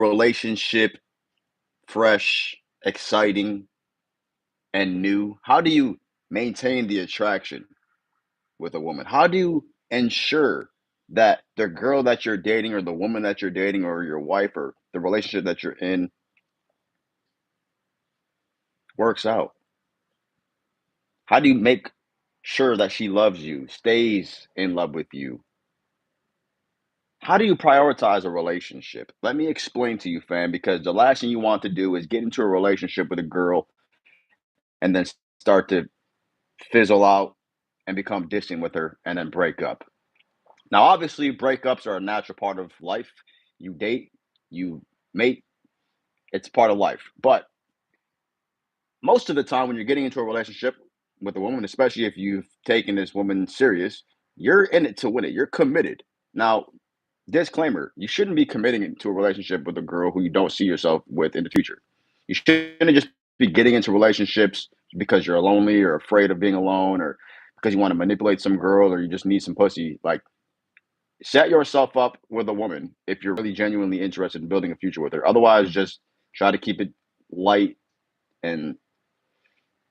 relationship fresh, exciting, and new? How do you maintain the attraction with a woman? How do you ensure that the girl that you're dating or the woman that you're dating or your wife or the relationship that you're in works out? How do you make sure that she loves you, stays in love with you? How do you prioritize a relationship? Let me explain to you, fam, because the last thing you want to do is get into a relationship with a girl and then start to fizzle out and become distant with her and then break up. Now, obviously, breakups are a natural part of life. You date, you mate, it's part of life. But most of the time, when you're getting into a relationship with a woman, especially if you've taken this woman serious, you're in it to win it. You're committed. Now, disclaimer, you shouldn't be committing into a relationship with a girl who you don't see yourself with in the future. You shouldn't just be getting into relationships because you're lonely or afraid of being alone or because you want to manipulate some girl or you just need some pussy. Like, set yourself up with a woman if you're really genuinely interested in building a future with her. Otherwise, just try to keep it light and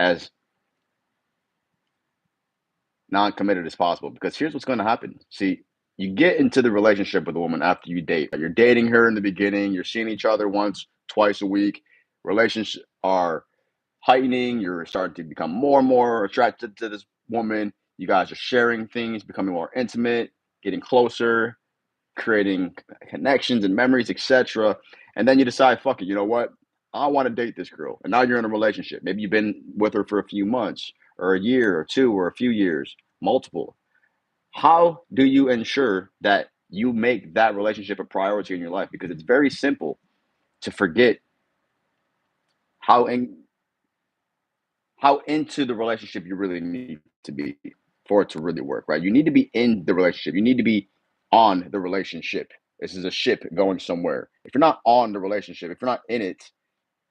as non-committed as possible. Because here's what's going to happen. See, you get into the relationship with a woman after you date. You're dating her in the beginning. You're seeing each other once, twice a week. Relationships are heightening. You're starting to become more and more attracted to this woman. You guys are sharing things, becoming more intimate, getting closer, creating connections and memories, etc. And then you decide, fuck it, you know what? I want to date this girl. And now you're in a relationship. Maybe you've been with her for a few months or a year or two or a few years, multiple. How do you ensure that you make that relationship a priority in your life? Because it's very simple to forget how in, how into the relationship you really need to be for it to really work, right? You need to be in the relationship. You need to be on the relationship. This is a ship going somewhere. If you're not on the relationship, if you're not in it,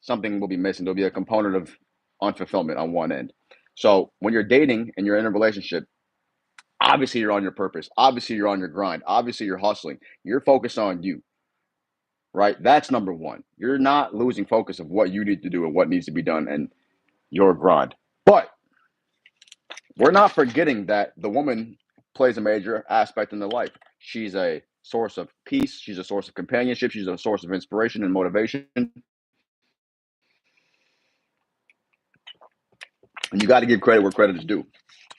something will be missing. There'll be a component of unfulfillment on one end. So when you're dating and you're in a relationship, obviously you're on your purpose. Obviously you're on your grind. Obviously you're hustling. You're focused on you, right? That's number one. You're not losing focus of what you need to do and what needs to be done and your grind. But we're not forgetting that the woman plays a major aspect in their life. She's a source of peace. She's a source of companionship. She's a source of inspiration and motivation. And you got to give credit where credit is due.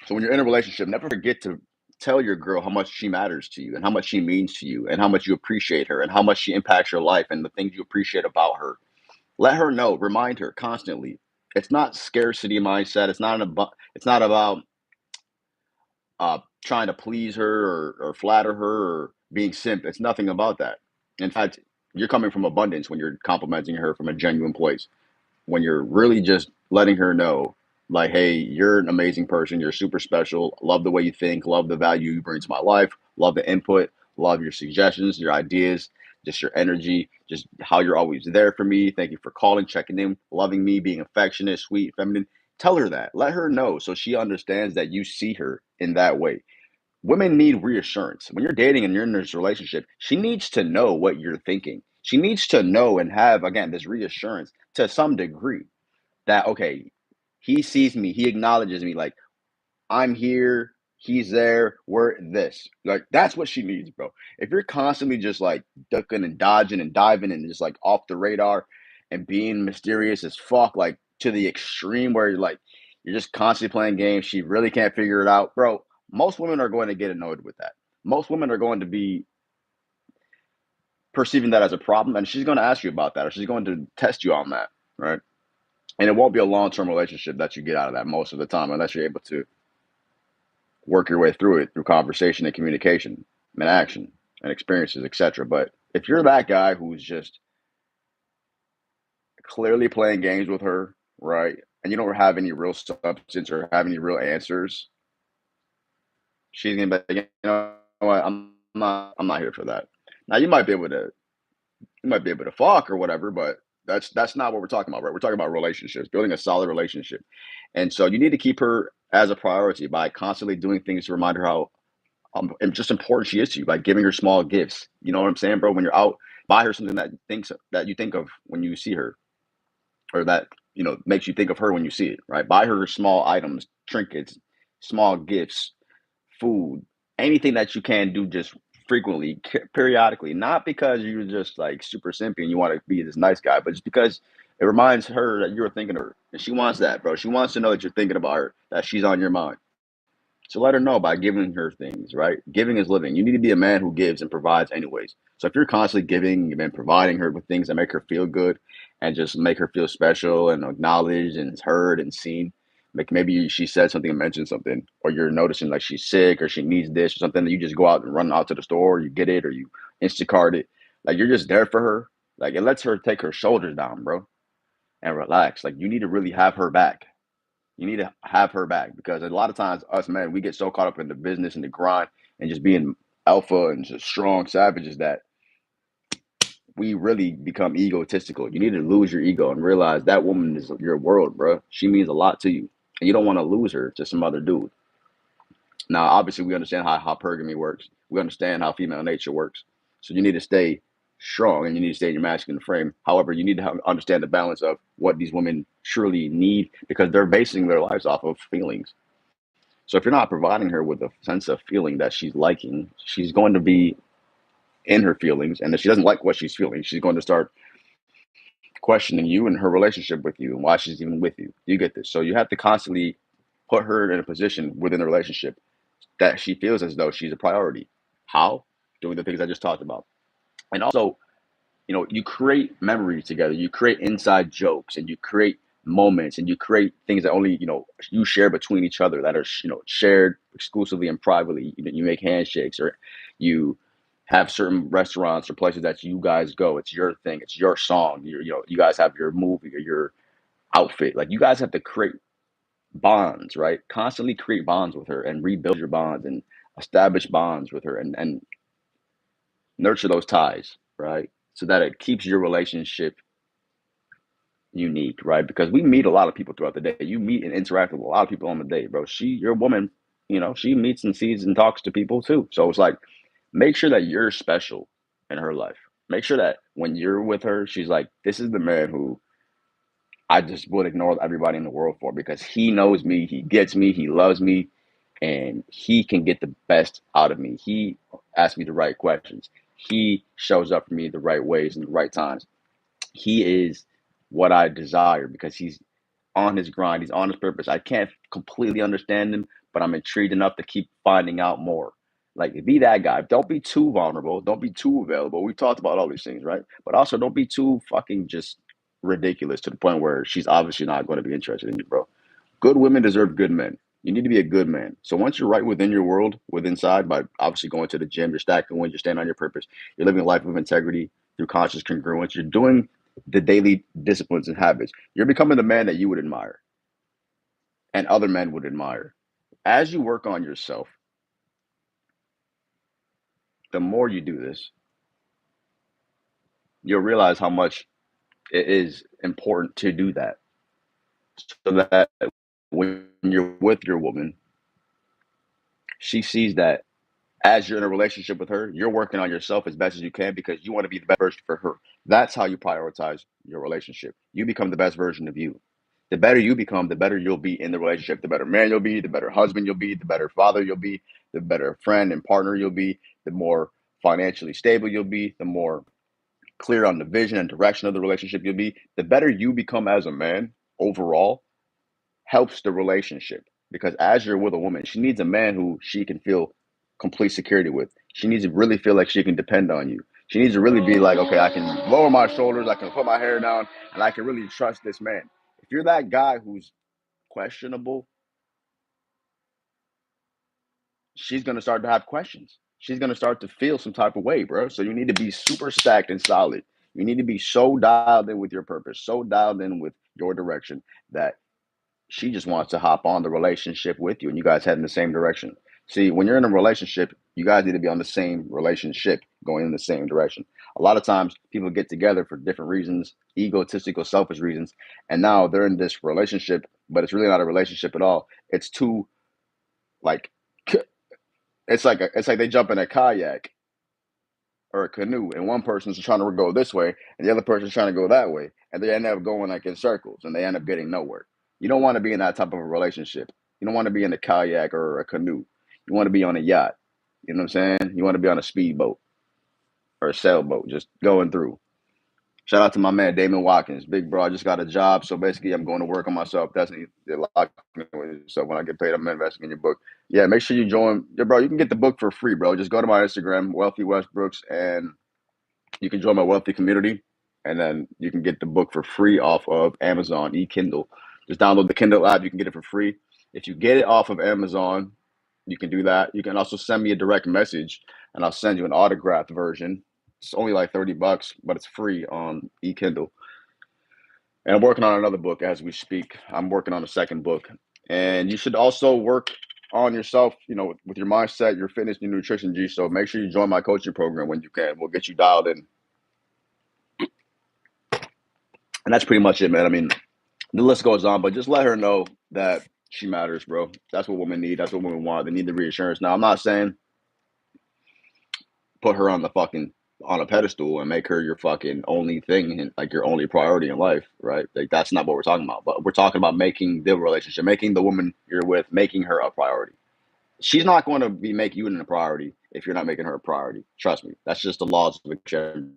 So when you're in a relationship, never forget to tell your girl how much she matters to you and how much she means to you and how much you appreciate her and how much she impacts your life and the things you appreciate about her. Let her know. Remind her constantly. It's not scarcity mindset. It's not about trying to please her or flatter her or being simp. It's nothing about that. In fact, you're coming from abundance when you're complimenting her from a genuine place. When you're really just letting her know, like, hey, you're an amazing person. You're super special. Love the way you think. Love the value you bring to my life. Love the input. Love your suggestions, your ideas, just your energy, just how you're always there for me. Thank you for calling, checking in, loving me, being affectionate, sweet, feminine. Tell her that. Let her know so she understands that you see her in that way. Women need reassurance. When you're dating and you're in this relationship, she needs to know what you're thinking. She needs to know and have, again, this reassurance to some degree that, okay, he sees me, he acknowledges me, like, I'm here, he's there, we're this. Like, that's what she needs, bro. If you're constantly just like ducking and dodging and diving and just like off the radar and being mysterious as fuck, like to the extreme where you're just constantly playing games, she really can't figure it out, bro. Most women are going to get annoyed with that. Most women are going to be perceiving that as a problem, and she's going to ask you about that, or she's going to test you on that, right? And it won't be a long-term relationship that you get out of that most of the time, unless you're able to work your way through it through conversation and communication and action and experiences, etc. But if you're that guy who's just clearly playing games with her, right, and you don't have any real substance or have any real answers, she's gonna be like, you know what, I'm not here for that. Now you might be able to fuck or whatever, but that's not what we're talking about, right? We're talking about relationships, building a solid relationship. And so you need to keep her as a priority by constantly doing things to remind her how and just important she is to you by giving her small gifts. You know what I'm saying, bro? When you're out, buy her something that you think of when you see her, or that makes you think of her when you see it. Right? Buy her small items, trinkets, small gifts, food, anything that you can do just frequently, periodically. Not because you're just like super simpy and you want to be this nice guy, but just because it reminds her that you're thinking of her, and she wants that, bro. She wants to know that you're thinking about her, that she's on your mind. So let her know by giving her things, right? Giving is living. You need to be a man who gives and provides anyways. So if you're constantly giving and providing her with things that make her feel good and just make her feel special and acknowledged and heard and seen, like maybe she said something and mentioned something, or you're noticing like she's sick or she needs this or something, that you just go out and run out to the store, you get it, or you Instacart it. Like you're just there for her. Like it lets her take her shoulders down, bro, and relax. Like you need to really have her back. You need to have her back because a lot of times us men, we get so caught up in the business and the grind and just being alpha and just strong savages that we really become egotistical. You need to lose your ego and realize that woman is your world, bro. She means a lot to you. And you don't want to lose her to some other dude. Now, obviously, we understand how hypergamy works. We understand how female nature works. So you need to stay strong and you need to stay in your masculine frame. However, you need to understand the balance of what these women truly need because they're basing their lives off of feelings. So if you're not providing her with a sense of feeling that she's liking, she's going to be in her feelings. And if she doesn't like what she's feeling, she's going to start questioning you and her relationship with you and why she's even with you. You get this? So you have to constantly put her in a position within the relationship that she feels as though she's a priority. How? Doing the things I just talked about. And also, you create memories together, you create inside jokes, and you create moments, and you create things that only, you share between each other that are, shared exclusively and privately. You make handshakes, or you have certain restaurants or places that you guys go. It's your thing. It's your song. You guys have your movie or your outfit. Like you guys have to create bonds, right? Constantly create bonds with her and rebuild your bonds and establish bonds with her and nurture those ties, right? So that it keeps your relationship unique, right? Because we meet a lot of people throughout the day. You meet and interact with a lot of people on the day, bro. Your woman, she meets and sees and talks to people too. So it's like, make sure that you're special in her life. Make sure that when you're with her, she's like, this is the man who I just would ignore everybody in the world for because he knows me, he gets me, he loves me, and he can get the best out of me. He asks me the right questions. He shows up for me the right ways and the right times. He is what I desire because he's on his grind. He's on his purpose. I can't completely understand him, but I'm intrigued enough to keep finding out more. Like, be that guy. Don't be too vulnerable. Don't be too available. We talked about all these things, right? But also, don't be too fucking just ridiculous to the point where she's obviously not going to be interested in you, bro. Good women deserve good men. You need to be a good man. So once you're right within your world, within inside, by obviously going to the gym, you're stacking wins, you're staying on your purpose, you're living a life of integrity through conscious congruence, you're doing the daily disciplines and habits. You're becoming the man that you would admire and other men would admire. As you work on yourself, the more you do this, you'll realize how much it is important to do that. So that when you're with your woman, she sees that as you're in a relationship with her, you're working on yourself as best as you can because you want to be the best version for her. That's how you prioritize your relationship. You become the best version of you. The better you become, the better you'll be in the relationship. The better man you'll be, the better husband you'll be, the better father you'll be, the better friend and partner you'll be, the more financially stable you'll be, the more clear on the vision and direction of the relationship you'll be. The better you become as a man overall, helps the relationship because as you're with a woman, she needs a man who she can feel complete security with. She needs to really feel like she can depend on you. She needs to really be like, okay, I can lower my shoulders, I can put my hair down, and I can really trust this man. If you're that guy who's questionable, she's gonna start to have questions. She's gonna start to feel some type of way, bro. So you need to be super stacked and solid. You need to be so dialed in with your purpose, so dialed in with your direction that she just wants to hop on the relationship with you and you guys head in the same direction. See, when you're in a relationship, you guys need to be on the same relationship, going in the same direction. A lot of times people get together for different reasons, egotistical, selfish reasons, and now they're in this relationship, but it's really not a relationship at all. It's two like it's like they jump in a kayak or a canoe, and one person's trying to go this way, and the other person's trying to go that way, and they end up going like in circles, and they end up getting nowhere. You don't want to be in that type of a relationship. You don't want to be in a kayak or a canoe. You want to be on a yacht. You know what I'm saying? You want to be on a speedboat or a sailboat, just going through. Shout out to my man Damon Watkins, big bro. I just got a job, so basically I'm going to work on myself. That's a lot. So when I get paid, I'm investing in your book. Yeah, make sure you join. Yeah, bro, you can get the book for free, bro. Just go to my Instagram, Wealthy Westbrooks, and you can join my wealthy community, and then you can get the book for free off of Amazon e-Kindle. Just download the Kindle app. You can get it for free. If you get it off of Amazon, you can do that. You can also send me a direct message, and I'll send you an autographed version. It's only like $30, but it's free on e-Kindle. And I'm working on another book as we speak. I'm working on a second book, and you should also work on yourself. You know, with your mindset, your fitness, your nutrition. G. So make sure you join my coaching program when you can. We'll get you dialed in. And that's pretty much it, man. I mean, the list goes on, but just let her know that she matters, bro. That's what women need. That's what women want. They need the reassurance. Now, I'm not saying put her on the fucking on a pedestal and make her your fucking only thing and like your only priority in life, right? Like that's not what we're talking about. But we're talking about making the relationship, making the woman you're with, making her a priority. She's not going to be make you a priority if you're not making her a priority. Trust me. That's just the laws of exchange,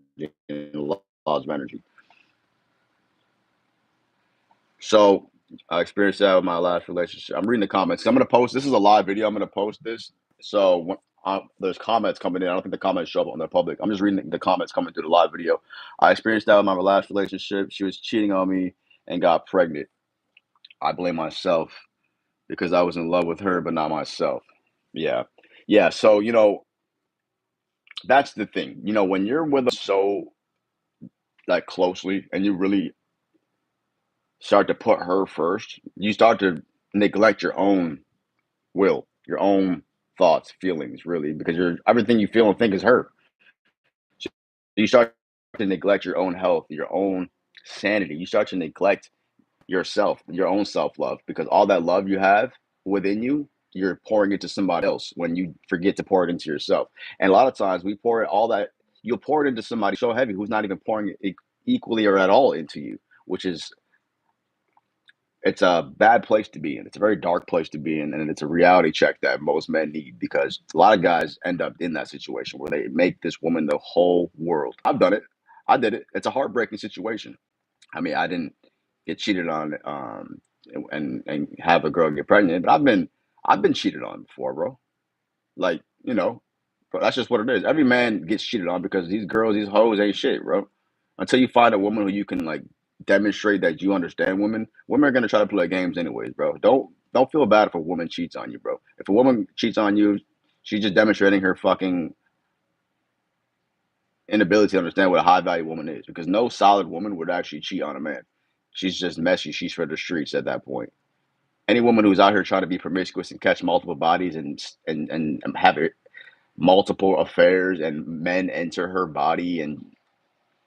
laws of energy. So I experienced that with my last relationship. I'm reading the comments. I'm gonna post. This is a live video. I'm gonna post this. So when, there's comments coming in. I don't think the comments show up on the public. I'm just reading the comments coming through the live video. I experienced that with my last relationship. She was cheating on me and got pregnant. I blame myself because I was in love with her, but not myself. Yeah, yeah. So that's the thing. When you're with us so like closely and you really start to put her first, you start to neglect your own will, your own thoughts, feelings, really, because everything you feel and think is her. So you start to neglect your own health, your own sanity. You start to neglect yourself, your own self love, because all that love you have within you, you're pouring it to somebody else when you forget to pour it into yourself. And a lot of times we pour it all that you'll pour it into somebody so heavy who's not even pouring it equally or at all into you, which is it's a bad place to be in. It's a very dark place to be in, and it's a reality check that most men need because a lot of guys end up in that situation where they make this woman the whole world. I've done it. I did it. It's a heartbreaking situation. I mean, I didn't get cheated on, and have a girl get pregnant, but I've been cheated on before, bro. Like but that's just what it is. Every man gets cheated on because these girls, these hoes ain't shit, bro. Until you find a woman who you can like demonstrate that you understand women, women are gonna try to play games anyways, bro. Don't feel bad if a woman cheats on you, bro. If a woman cheats on you, she's just demonstrating her fucking inability to understand what a high value woman is. Because no solid woman would actually cheat on a man. She's just messy. She's for the streets at that point. Any woman who's out here trying to be promiscuous and catch multiple bodies and have multiple affairs and men enter her body and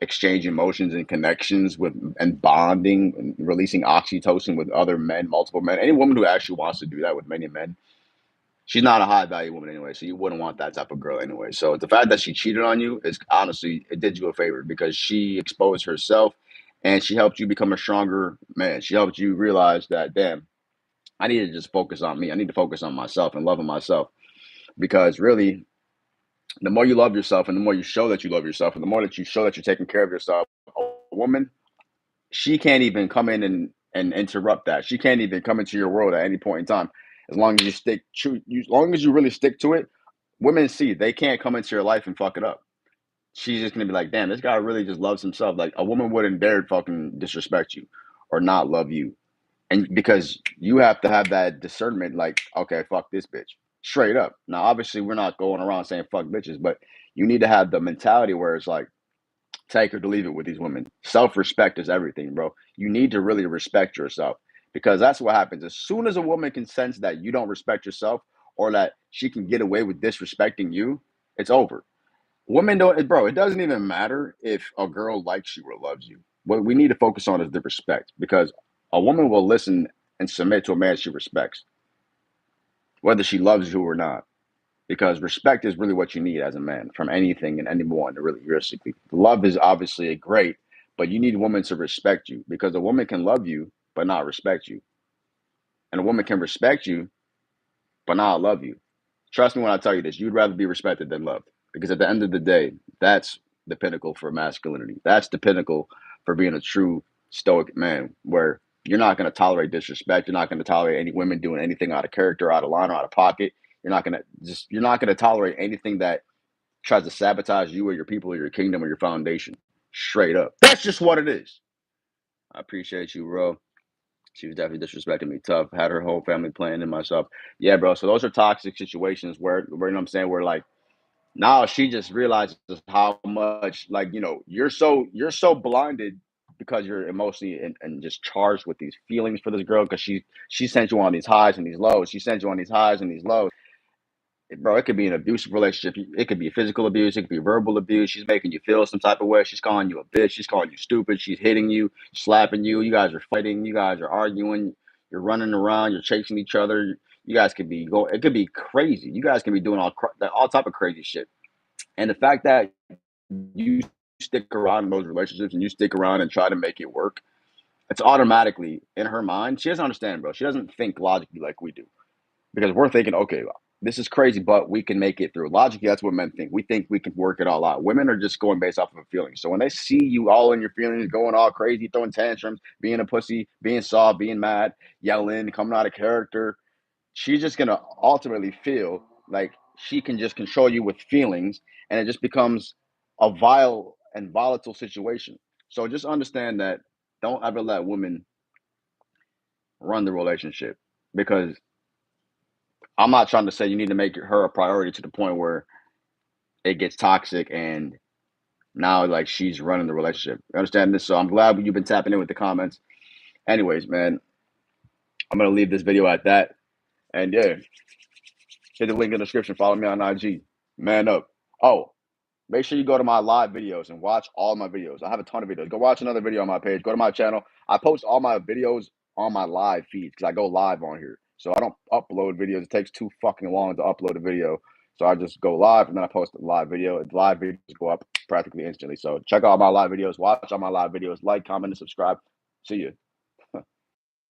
exchange emotions and connections with and bonding and releasing oxytocin with other men, multiple men. Any woman who actually wants to do that with many men, she's not a high value woman anyway. So you wouldn't want that type of girl anyway. So the fact that she cheated on you is honestly it did you a favor because she exposed herself and she helped you become a stronger man. She helped you realize that damn, I need to just focus on me. I need to focus on myself and loving myself because really the more you love yourself and the more you show that you love yourself and the more that you show that you're taking care of yourself, a woman, she can't even come in and interrupt that. She can't even come into your world at any point in time. As long as you stick true, as long as you really stick to it, women see they can't come into your life and fuck it up. She's just gonna be like, damn, this guy really just loves himself. Like a woman wouldn't dare fucking disrespect you or not love you. And because you have to have that discernment, like, okay, fuck this bitch. Straight up. Now, obviously, we're not going around saying fuck bitches, but you need to have the mentality where it's like, take or to leave it with these women. Self respect is everything, bro. You need to really respect yourself because that's what happens. As soon as a woman can sense that you don't respect yourself or that she can get away with disrespecting you, it's over. Women don't, bro, it doesn't even matter if a girl likes you or loves you. What we need to focus on is the respect because a woman will listen and submit to a man she respects, whether she loves you or not. because respect is really what you need as a man from anything and anyone. Really, realistically, love is obviously a great, but you need a woman to respect you because a woman can love you but not respect you, and a woman can respect you but not love you. Trust me when I tell you this, you'd rather be respected than loved. Because at the end of the day, that's the pinnacle for masculinity. That's the pinnacle for being a true stoic man, where you're not going to tolerate disrespect. You're not going to tolerate any women doing anything out of character, out of line, or out of pocket. You're not going to tolerate anything that tries to sabotage you or your people or your kingdom or your foundation. Straight up. That's just what it is. I appreciate you, bro. She was definitely disrespecting me tough. Had her whole family playing in myself. Yeah, bro. So those are toxic situations where you know what I'm saying, where like now she just realizes how much like you're so blinded because you're emotionally and just charged with these feelings for this girl because she sent you on these highs and these lows. She sent you on these highs and these lows. Bro, it could be an abusive relationship. It could be physical abuse. It could be verbal abuse. She's making you feel some type of way. She's calling you a bitch. She's calling you stupid. She's hitting you, slapping you. You guys are fighting. You guys are arguing. You're running around. You're chasing each other. You guys could be going. It could be crazy. You guys can be doing all type of crazy shit. And the fact that you stick around in those relationships and you stick around and try to make it work, it's automatically in her mind. She doesn't understand, bro. She doesn't think logically like we do because we're thinking, okay, this is crazy, but we can make it through. Logically, that's what men think. We think we can work it all out. Women are just going based off of a feeling. So when they see you all in your feelings, going all crazy, throwing tantrums, being a pussy, being soft, being mad, yelling, coming out of character, she's just gonna ultimately feel like she can just control you with feelings, and it just becomes a vile and volatile situation. So just understand that don't ever let women run the relationship because I'm not trying to say you need to make her a priority to the point where it gets toxic and now like she's running the relationship. You understand this? So I'm glad you've been tapping in with the comments. Anyways, man, I'm gonna leave this video at that. And yeah, hit the link in the description. Follow me on IG. Man up. Oh, make sure you go to my live videos and watch all my videos. I have a ton of videos. Go watch another video on my page. Go to my channel. I post all my videos on my live feeds because I go live on here. So I don't upload videos. It takes too fucking long to upload a video. So I just go live and then I post a live video. Live videos go up practically instantly. So check out my live videos. Watch all my live videos. Like, comment, and subscribe. See you.